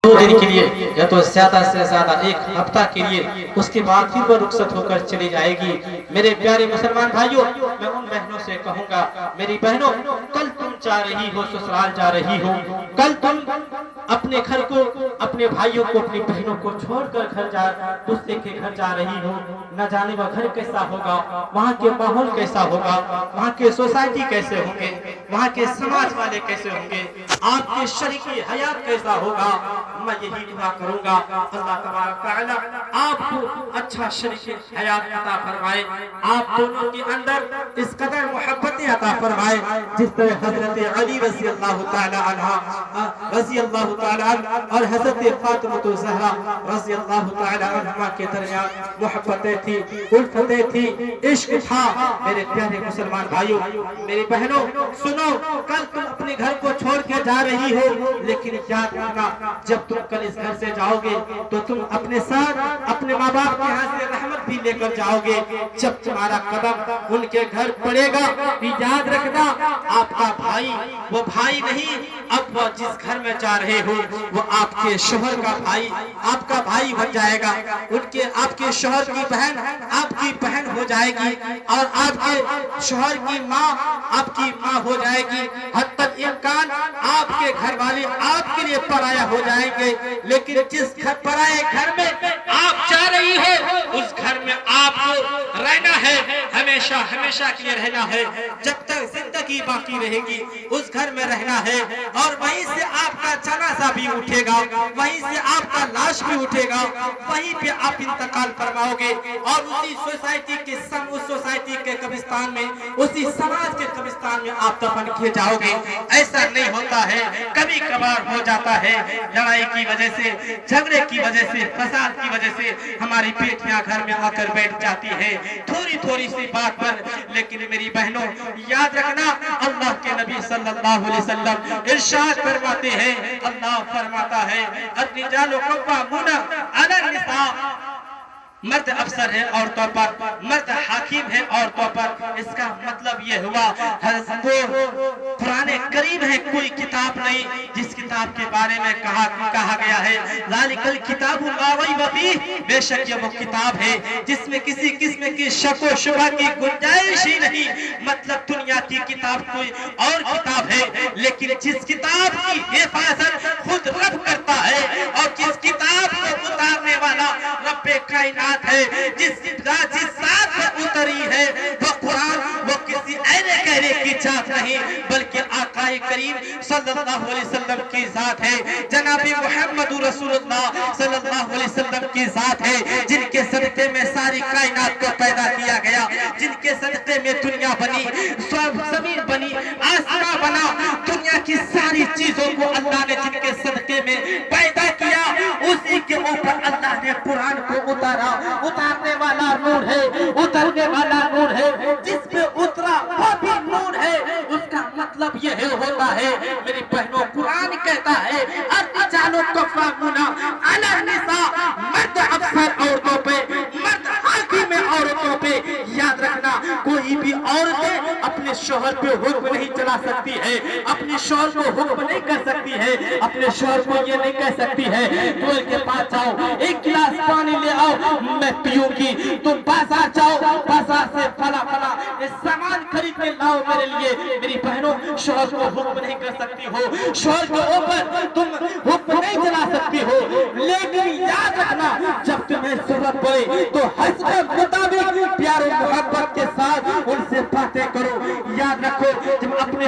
2 दिन के लिए या तो ज्यादा से ज्यादा 1 हफ्ता के लिए, उसके बाद फिर वो रुखसत होकर चली जाएगी। मेरे प्यारे मुसलमान भाइयों, मैं उन बहनों से कहूंगा, मेरी बहनों, कल तुम जा रही हो, ससुराल जा रही हो, कल तुम अपने घर को, अपने भाइयों को, अपनी बहनों को छोड़कर घर जा, दूसरे के घर जा रही हो। न जाने वह घर कैसा होगा, वहाँ के माहौल कैसा होगा, वहाँ के सोसाइटी कैसे होंगे, वहाँ के समाज वाले कैसे होंगे, आपके शरीकी हयात कैसा होगा। मैं यही दुआ करूंगा, अल्लाह तबारक तआला आपको अच्छा शरीकी हयात अता फरमाए, आप दोनों के अंदर इस कदर मोहब्बतें अता फरमाए जिस तरह हजरत अली रज़ी अल्लाह तआला अन्हा और हजरत फातिमा ज़हरा रज़ी अल्लाह तआला अन्हा के दरमियान मोहब्बतें थी, उल्फतें थी, इश्क था। मेरे प्यारे मुसलमान भाइयों, मेरी बहनों, सुनो, कल तुम अपने घर को छोड़ के जा रही हो, लेकिन याद रखना, जब तुम कल इस घर से जाओगे तो तुम अपने साथ अपने माँ बाप के यहाँ से रहमत भी लेकर जाओगे। जब तुम्हारा कदम उनके घर पड़ेगा, भी याद रखना, आपका भाई वो भाई नहीं, अब वो जिस घर में जा रहे हो वो आपके शोहर का भाई, आपका भाई बन जाएगा। उनके आपके शोहर की बहन आपकी बहन हो जाएगी, और आपके शोहर की माँ आपकी माँ हो जाएगी। हत्ता इम्कान आपके घर वाले आपके लिए पराया हो जाएंगे, लेकिन जिस घर पराए घर में आप जा रही हो, उस घर में आपको रहना है, हमेशा हमेशा के लिए रहना है, जब तक जिंदगी बाकी रहेगी उस घर में रहना है। और वहीं से आपका जनाजा भी उठेगा, वहीं से आपका लाश भी उठेगा, वहीं पे आप इंतकाल फरमाओगे, और उसी सोसाइटी के उस सोसाइटी के कब्रिस्तान में, उसी समाज के कब्रिस्तान में आप दफन किए जाओगे। ऐसा नहीं होता है, कभी कभार हो जाता है, लड़ाई की वजह से, झगड़े की वजह से, फसाद की वजह से हमारी बेटियां घर में आकर बैठ जाती है थोड़ी थोड़ी सी बात पर। लेकिन मेरी बहनों, याद रखना, अल्लाह के नबी सल्लल्लाहु अलैहि वसल्लम इरशाद फरमाते हैं, अल्लाह फरमाता है, अर्रिजालु कव्वामूना अला निसा, मर्द अफसर है औरतों पर, मर्द हाकिम है औरतों पर। इसका मतलब ये हुआ, वो पुराने करीब है, कोई किताब नहीं जिस किताब के बारे में कहा गया है, ज़ालिकल किताबु ला रैब फीह, बेशक ये वो किताब है जिसमें किसी किस्म की शक व शुबा की गुंजाइश ही नहीं। मतलब दुनिया की किताब कोई और किताब है, लेकिन जिस किताब की हिफाजत खुद रब करता है, और जिस किताब को उतारने वाला रब्बे कायनात है, जिस साथ में उतरी है वो कुरान, वो किसी ऐरे कहरे की जात नहीं, बल्कि आकाए करीम सल्लल्लाहु अलैहि वसल्लम की जात है, जनाबी मुहम्मद रसूलुल्लाह सल्लल्लाहु अलैहि वसल्लम की जात है, जिनके सदक़े में सारी कायनात को पैदा किया गया, जिनके सदक़े में दुनिया बनी, ज़मीन बनी, आसमान बना, दुनिया की सारी चीजों को अल्लाह ने जिनके सदक़े में पैदा किया, उसी के ऊपर अल्लाह ने कुरान को उतारा। उतारने वाला नूर है, उतरने वाला नूर है, जिस पे उतरा वो भी नूर है। उसका मतलब यह होता है, मेरी बहनों, कुरान कहता है, अर्रिजालु कव्वामूना अला निसा, मर्द अफसर औरतों पे, मर्द हाकिम औरतों पे। याद रखना, कोई भी औरतें अपने शोहर पे हुक्म नहीं चला सकती है, अपने शोहर को हुक्म नहीं कर सकती है, अपने शोहर को ये नहीं कह सकती है, कोई के पास जाओ, 1 गिलास पानी ले आओ, मैं पीऊंगी, तुम बाजार जाओ, बाजार से फला फला सामान खरीद के लाओ मेरे लिए। मेरी बहनों, शोहर को हुक्म नहीं कर सकती हो, शोहर के ऊपर तुम हुक्म नहीं चला सकती हो, लेकिन याद रखना, जब तुम्हें जरूरत पड़े तो हस्ब मुताबिक प्यार और मोहब्बत के साथ उनसे बातें करो। याद रखो, जब अपने